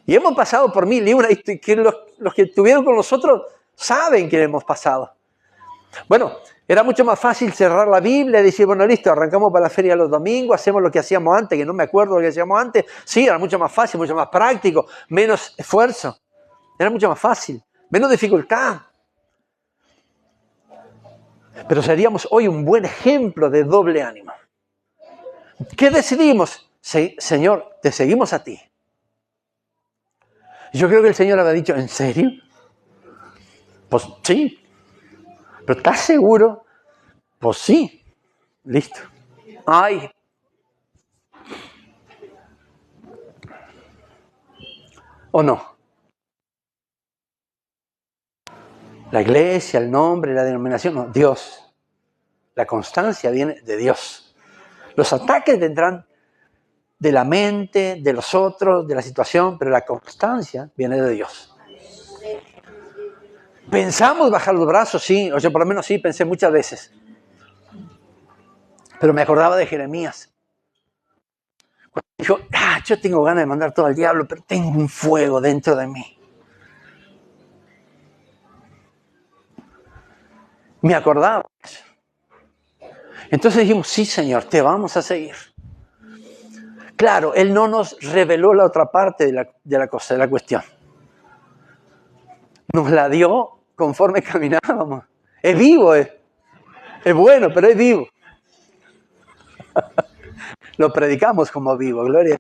Y hemos pasado por 1000 y una. Y que los que estuvieron con nosotros saben que hemos pasado. Bueno, era mucho más fácil cerrar la Biblia y decir, bueno, listo, arrancamos para la feria los domingos, hacemos lo que hacíamos antes, que no me acuerdo lo que hacíamos antes. Sí, era mucho más fácil, mucho más práctico, menos esfuerzo. Era mucho más fácil, menos dificultad. Pero seríamos hoy un buen ejemplo de doble ánimo. ¿Qué decidimos? Señor, te seguimos a ti. Yo creo que el Señor había dicho, ¿en serio? Pues sí. ¿Pero estás seguro? Pues sí. Listo. Ay. ¿O no? La iglesia, el nombre, la denominación, no, Dios. La constancia viene de Dios. Los ataques vendrán de la mente, de los otros, de la situación, pero la constancia viene de Dios. Pensamos bajar los brazos, sí, o yo por lo menos sí, pensé muchas veces. Pero me acordaba de Jeremías. Cuando dijo, yo tengo ganas de mandar todo al diablo, pero tengo un fuego dentro de mí. Me acordaba. Entonces dijimos, sí, Señor, te vamos a seguir. Claro, Él no nos reveló la otra parte de la cuestión. Nos la dio conforme caminábamos. Es vivo, es bueno, pero es vivo. Lo predicamos como vivo, gloria.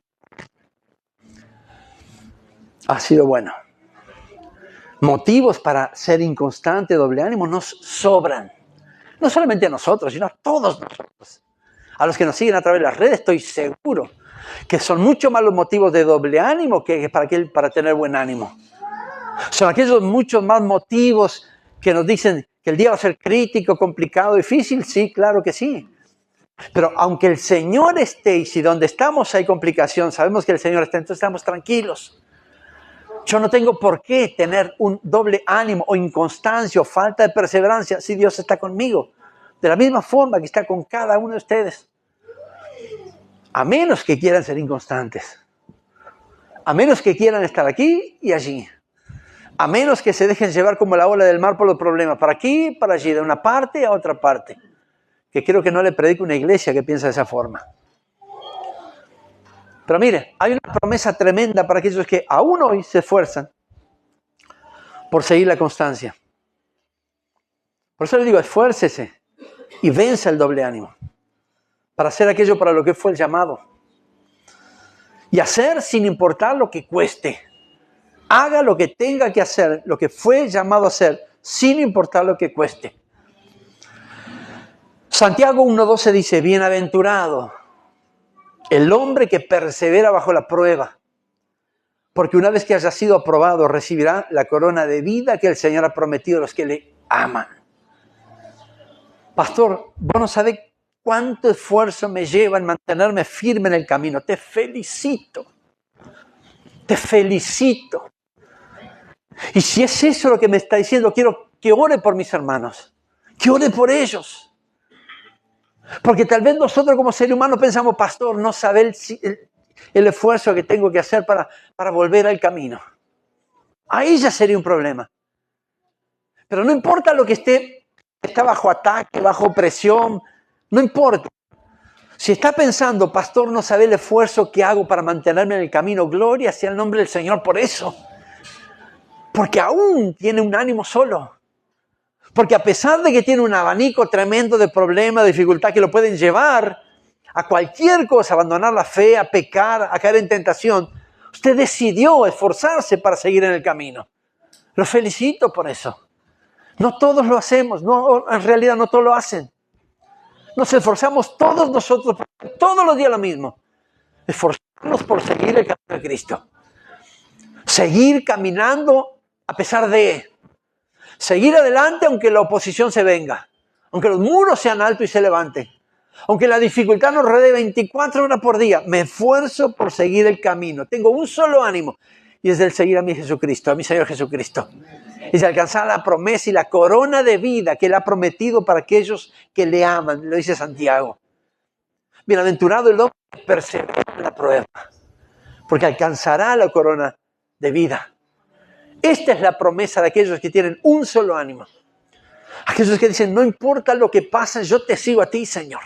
Ha sido bueno. Motivos para ser inconstante, doble ánimo, nos sobran. No solamente a nosotros, sino a todos nosotros. A los que nos siguen a través de las redes, estoy seguro que son mucho más los motivos de doble ánimo que para tener buen ánimo. Son aquellos muchos más motivos que nos dicen que el día va a ser crítico, complicado, difícil. Sí, claro que sí. Pero aunque el Señor esté y si donde estamos hay complicación, sabemos que el Señor está, entonces estamos tranquilos. Yo no tengo por qué tener un doble ánimo o inconstancia o falta de perseverancia si Dios está conmigo. De la misma forma que está con cada uno de ustedes. A menos que quieran ser inconstantes. A menos que quieran estar aquí y allí. A menos que se dejen llevar como la ola del mar por los problemas. Para aquí, para allí, de una parte a otra parte. Que creo que no le predico una iglesia que piensa de esa forma. Pero mire, hay una promesa tremenda para aquellos que aún hoy se esfuerzan por seguir la constancia. Por eso le digo, esfuércese y venza el doble ánimo. Para hacer aquello para lo que fue el llamado. Y hacer sin importar lo que cueste. Haga lo que tenga que hacer, lo que fue llamado a hacer, sin importar lo que cueste. Santiago 1:12 dice, bienaventurado el hombre que persevera bajo la prueba, porque una vez que haya sido aprobado, recibirá la corona de vida que el Señor ha prometido a los que le aman. Pastor, vos no sabés cuánto esfuerzo me lleva en mantenerme firme en el camino. Te felicito. Te felicito. Y si es eso lo que me está diciendo, quiero que ore por mis hermanos. Que ore por ellos. Porque tal vez nosotros como seres humanos pensamos, pastor, no sabe el esfuerzo que tengo que hacer para volver al camino. Ahí ya sería un problema. Pero no importa lo que está bajo ataque, bajo presión, no importa. Si está pensando, pastor, no sabe el esfuerzo que hago para mantenerme en el camino, gloria sea el nombre del Señor por eso. Porque aún tiene un ánimo solo. Porque a pesar de que tiene un abanico tremendo de problemas, de dificultad que lo pueden llevar a cualquier cosa, a abandonar la fe, a pecar, a caer en tentación, usted decidió esforzarse para seguir en el camino. Lo felicito por eso. No todos lo hacemos, no, en realidad no todos lo hacen. Nos esforzamos todos nosotros, todos los días lo mismo. Esforzarnos por seguir el camino de Cristo. Seguir caminando a pesar de... Seguir adelante aunque la oposición se venga. Aunque los muros sean altos y se levanten. Aunque la dificultad nos rodee 24 horas por día. Me esfuerzo por seguir el camino. Tengo un solo ánimo. y es del seguir a mi Jesucristo, a mi Señor Jesucristo. Es de alcanzar la promesa y la corona de vida que Él ha prometido para aquellos que le aman, lo dice Santiago. Bienaventurado el hombre que persevera en la prueba, porque alcanzará la corona de vida. Esta es la promesa de aquellos que tienen un solo ánimo. Aquellos que dicen, no importa lo que pase, yo te sigo a ti, Señor.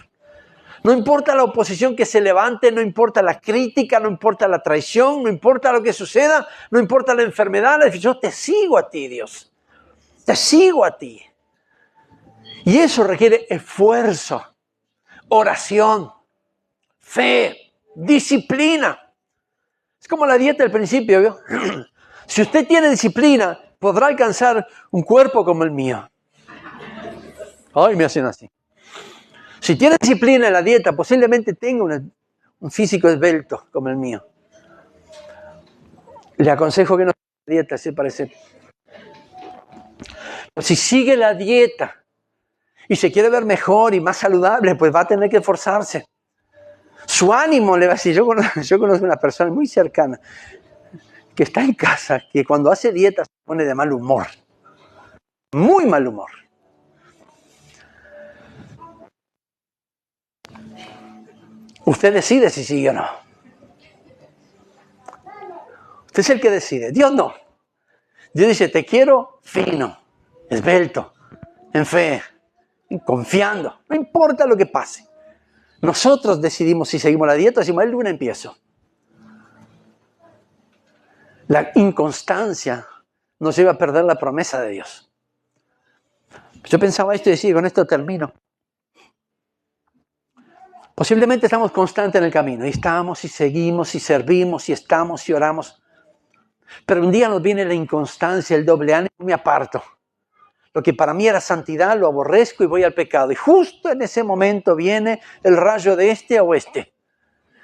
No importa la oposición que se levante, no importa la crítica, no importa la traición, no importa lo que suceda, no importa la enfermedad, yo te sigo a ti, Dios. Te sigo a ti. Y eso requiere esfuerzo, oración, fe, disciplina. Es como la dieta al principio, ¿vio? Si usted tiene disciplina, podrá alcanzar un cuerpo como el mío. Ay, me hacen así. Si tiene disciplina en la dieta, posiblemente tenga un físico esbelto como el mío. Le aconsejo que no siga la dieta, se parece. Pero si sigue la dieta y se quiere ver mejor y más saludable, pues va a tener que esforzarse. Su ánimo le va a decir, yo conozco una persona muy cercana que está en casa, que cuando hace dieta se pone de mal humor. Muy mal humor. Usted decide si sigue o no. Usted es el que decide. Dios no. Dios dice, te quiero fino, esbelto, en fe, confiando. No importa lo que pase. Nosotros decidimos si seguimos la dieta o si el lunes empiezo. La inconstancia nos lleva a perder la promesa de Dios. Yo pensaba esto y decía, con esto termino. Posiblemente estamos constantes en el camino, y estamos, y seguimos, y servimos, y estamos, y oramos. Pero un día nos viene la inconstancia, el doble ánimo, y me aparto. Lo que para mí era santidad, lo aborrezco y voy al pecado. Y justo en ese momento viene el rayo de este a oeste.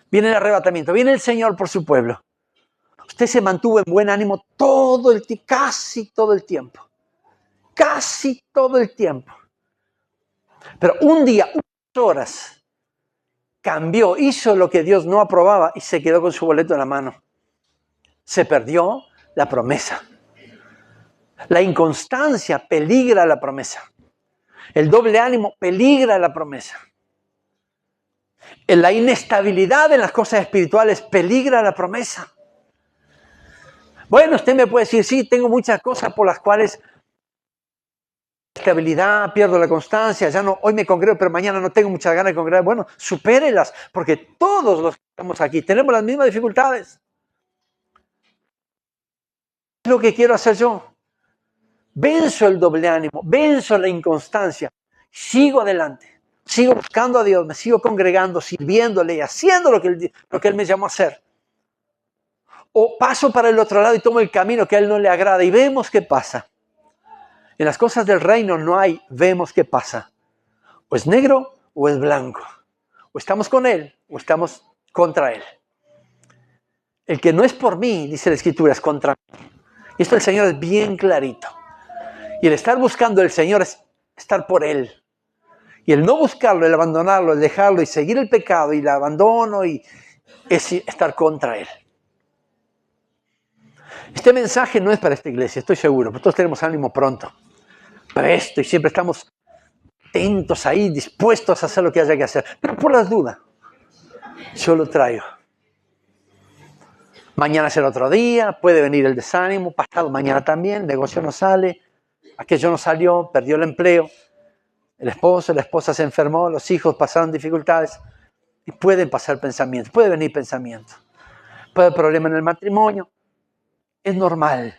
Viene el arrebatamiento, viene el Señor por su pueblo. Usted se mantuvo en buen ánimo casi todo el tiempo. Casi todo el tiempo. Pero un día, unas horas, cambió, hizo lo que Dios no aprobaba y se quedó con su boleto en la mano. Se perdió la promesa. La inconstancia peligra la promesa. El doble ánimo peligra la promesa. La inestabilidad en las cosas espirituales peligra la promesa. Bueno, usted me puede decir, sí, tengo muchas cosas por las cuales estabilidad, pierdo la constancia, ya no, hoy me congrego, pero mañana no tengo muchas ganas de congregar. Bueno, supérelas, porque todos los que estamos aquí tenemos las mismas dificultades. ¿Qué es lo que quiero hacer yo? Venzo el doble ánimo, venzo la inconstancia, sigo adelante, sigo buscando a Dios, me sigo congregando, sirviéndole y haciendo lo que Él me llamó a hacer. O paso para el otro lado y tomo el camino que a Él no le agrada y vemos qué pasa. En las cosas del reino no hay vemos qué pasa. O es negro o es blanco. O estamos con Él o estamos contra Él. El que no es por mí, dice la Escritura, es contra mí. Y esto el Señor es bien clarito. Y el estar buscando al Señor es estar por Él. Y el no buscarlo, el abandonarlo, el dejarlo y seguir el pecado y el abandono y es estar contra Él. Este mensaje no es para esta iglesia, estoy seguro, pero todos tenemos ánimo pronto. Presto y siempre estamos atentos ahí, dispuestos a hacer lo que haya que hacer. Pero por las dudas, yo lo traigo. Mañana será otro día, puede venir el desánimo, pasado mañana también, el negocio no sale, aquello no salió, perdió el empleo, el esposo, la esposa se enfermó, los hijos pasaron dificultades y pueden pasar pensamientos, puede venir pensamientos. Puede haber problema en el matrimonio, es normal.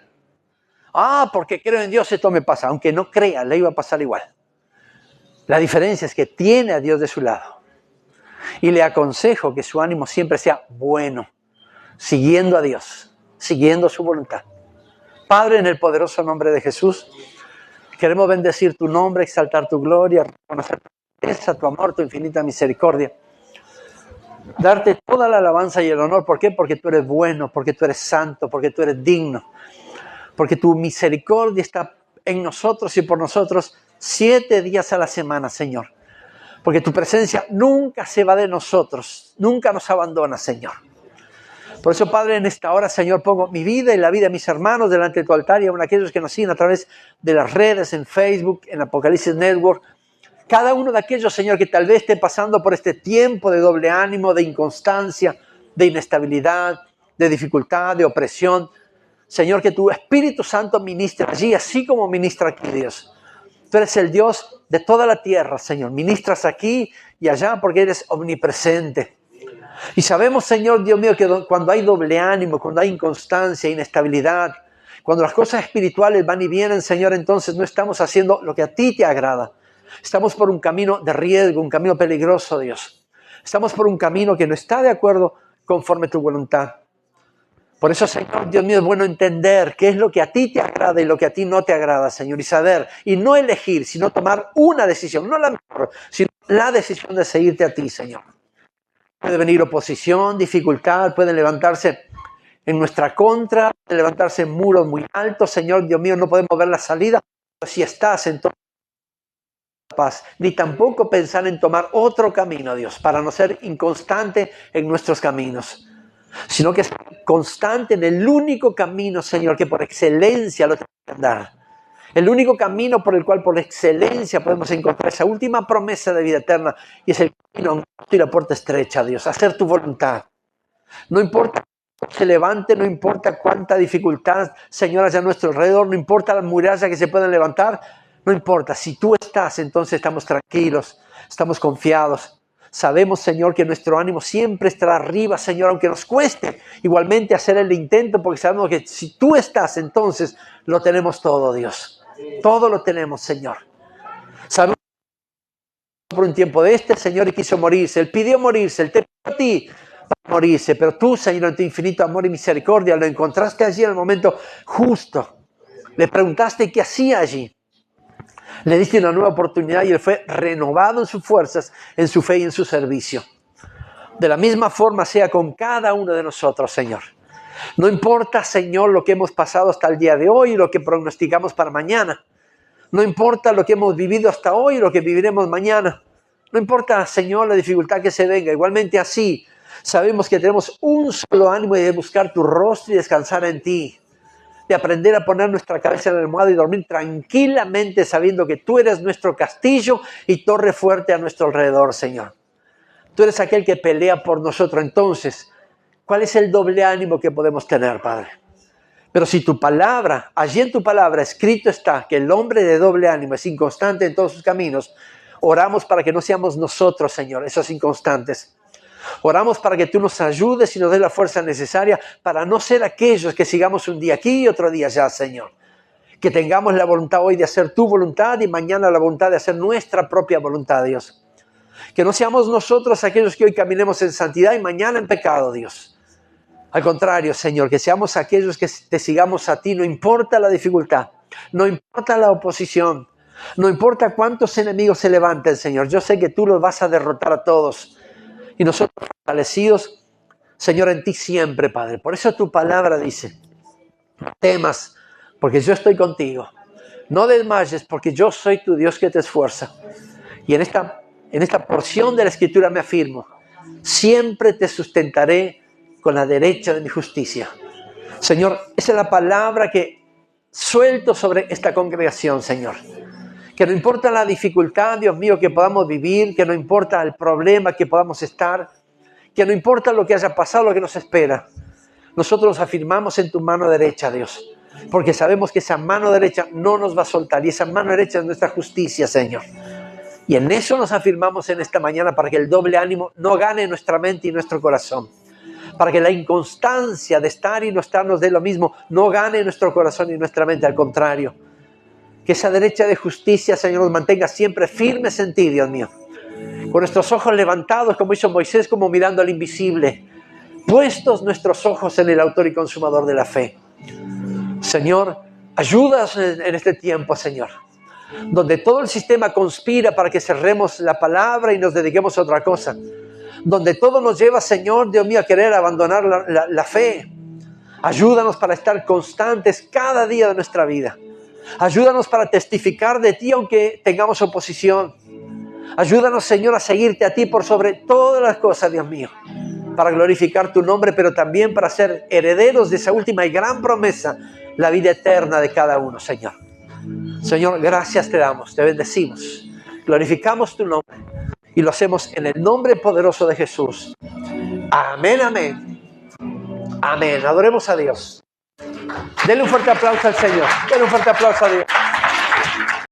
Porque creo en Dios esto me pasa, aunque no crea, le iba a pasar igual. La diferencia es que tiene a Dios de su lado y le aconsejo que su ánimo siempre sea bueno, siguiendo a Dios, siguiendo su voluntad. Padre, en el poderoso nombre de Jesús, queremos bendecir tu nombre, exaltar tu gloria, reconocer tu grandeza, tu amor, tu infinita misericordia. Darte toda la alabanza y el honor. ¿Por qué? Porque tú eres bueno, porque tú eres santo, porque tú eres digno. Porque tu misericordia está en nosotros y por nosotros 7 días a la semana, Señor. Porque tu presencia nunca se va de nosotros, nunca nos abandona, Señor. Por eso, Padre, en esta hora, Señor, pongo mi vida y la vida de mis hermanos delante de tu altar y aún aquellos que nos siguen a través de las redes, en Facebook, en Apocalipsis Network. Cada uno de aquellos, Señor, que tal vez esté pasando por este tiempo de doble ánimo, de inconstancia, de inestabilidad, de dificultad, de opresión. Señor, que tu Espíritu Santo ministre allí, así como ministra aquí, Dios. Tú eres el Dios de toda la tierra, Señor. Ministras aquí y allá porque eres omnipresente. Y sabemos, Señor, Dios mío, que cuando hay doble ánimo, cuando hay inconstancia, inestabilidad, cuando las cosas espirituales van y vienen, Señor, entonces no estamos haciendo lo que a ti te agrada. Estamos por un camino de riesgo, un camino peligroso, Dios. Estamos por un camino que no está de acuerdo conforme tu voluntad. Por eso, Señor, Dios mío, es bueno entender qué es lo que a ti te agrada y lo que a ti no te agrada, Señor, y saber, y no elegir, sino tomar una decisión, no la mejor, sino la decisión de seguirte a ti, Señor. Puede venir oposición, dificultad, pueden levantarse en nuestra contra, pueden levantarse muros muy altos, Señor, Dios mío, no podemos ver la salida, pero si estás en toda paz, ni tampoco pensar en tomar otro camino, Dios, para no ser inconstante en nuestros caminos, sino que es constante en el único camino, Señor, que por excelencia lo tenemos que andar. El único camino por el cual por excelencia podemos encontrar esa última promesa de vida eterna, y es el camino angosto y la puerta estrecha, Dios, hacer tu voluntad. No importa cuánto se levante, no importa cuánta dificultad, Señor, haya a nuestro alrededor, no importa las murallas que se puedan levantar, no importa. Si tú estás, entonces estamos tranquilos, estamos confiados. Sabemos, Señor, que nuestro ánimo siempre estará arriba, Señor, aunque nos cueste igualmente hacer el intento, porque sabemos que si tú estás, entonces lo tenemos todo, Dios. Todo lo tenemos, Señor. Sabemos que por un tiempo de Señor, y quiso morirse. Él pidió morirse, Él te pidió a ti para morirse, pero tú, Señor, en tu infinito amor y misericordia, lo encontraste allí en el momento justo. Le preguntaste qué hacía allí. Le diste una nueva oportunidad y Él fue renovado en sus fuerzas, en su fe y en su servicio. De la misma forma sea con cada uno de nosotros, Señor. No importa, Señor, lo que hemos pasado hasta el día de hoy y lo que pronosticamos para mañana. No importa lo que hemos vivido hasta hoy y lo que viviremos mañana. No importa, Señor, la dificultad que se venga. Igualmente así, sabemos que tenemos un solo ánimo de buscar tu rostro y descansar en ti. De aprender a poner nuestra cabeza en la almohada y dormir tranquilamente sabiendo que tú eres nuestro castillo y torre fuerte a nuestro alrededor, Señor. Tú eres aquel que pelea por nosotros. Entonces, ¿cuál es el doble ánimo que podemos tener, Padre? Pero si tu palabra, allí en tu palabra escrito está que el hombre de doble ánimo es inconstante en todos sus caminos, oramos para que no seamos nosotros, Señor, esos inconstantes. Oramos para que tú nos ayudes y nos des la fuerza necesaria para no ser aquellos que sigamos un día aquí y otro día allá, Señor. Que tengamos la voluntad hoy de hacer tu voluntad y mañana la voluntad de hacer nuestra propia voluntad, Dios. Que no seamos nosotros aquellos que hoy caminemos en santidad y mañana en pecado, Dios. Al contrario, Señor, que seamos aquellos que te sigamos a ti, no importa la dificultad, no importa la oposición, no importa cuántos enemigos se levanten, Señor. Yo sé que tú los vas a derrotar a todos. Y nosotros fortalecidos, Señor, en ti siempre, Padre. Por eso tu palabra dice, no temas, porque yo estoy contigo. No desmayes, porque yo soy tu Dios que te esfuerza. Y en esta porción de la Escritura me afirmo, siempre te sustentaré con la derecha de mi justicia. Señor, esa es la palabra que suelto sobre esta congregación, Señor. Que no importa la dificultad, Dios mío, que podamos vivir, que no importa el problema que podamos estar, que no importa lo que haya pasado, lo que nos espera. Nosotros nos afirmamos en tu mano derecha, Dios, porque sabemos que esa mano derecha no nos va a soltar y esa mano derecha es nuestra justicia, Señor. Y en eso nos afirmamos en esta mañana para que el doble ánimo no gane nuestra mente y nuestro corazón. Para que la inconstancia de estar y no estar nos dé lo mismo, no gane nuestro corazón y nuestra mente, al contrario. Que esa derecha de justicia, Señor, nos mantenga siempre firmes en ti, Dios mío. Con nuestros ojos levantados, como hizo Moisés, como mirando al invisible. Puestos nuestros ojos en el autor y consumador de la fe. Señor, ayúdanos en este tiempo, Señor. Donde todo el sistema conspira para que cerremos la palabra y nos dediquemos a otra cosa. Donde todo nos lleva, Señor, Dios mío, a querer abandonar la fe. Ayúdanos para estar constantes cada día de nuestra vida. Ayúdanos para testificar de ti aunque tengamos oposición. Ayúdanos, Señor, a seguirte a ti por sobre todas las cosas, Dios mío. para glorificar tu nombre, pero también para ser herederos de esa última y gran promesa, la vida eterna de cada uno, Señor. Señor, gracias te damos, te bendecimos, glorificamos tu nombre y lo hacemos en el nombre poderoso de Jesús. Amén, amén. Amén. Adoremos a Dios. Denle un fuerte aplauso al Señor. Denle un fuerte aplauso a Dios.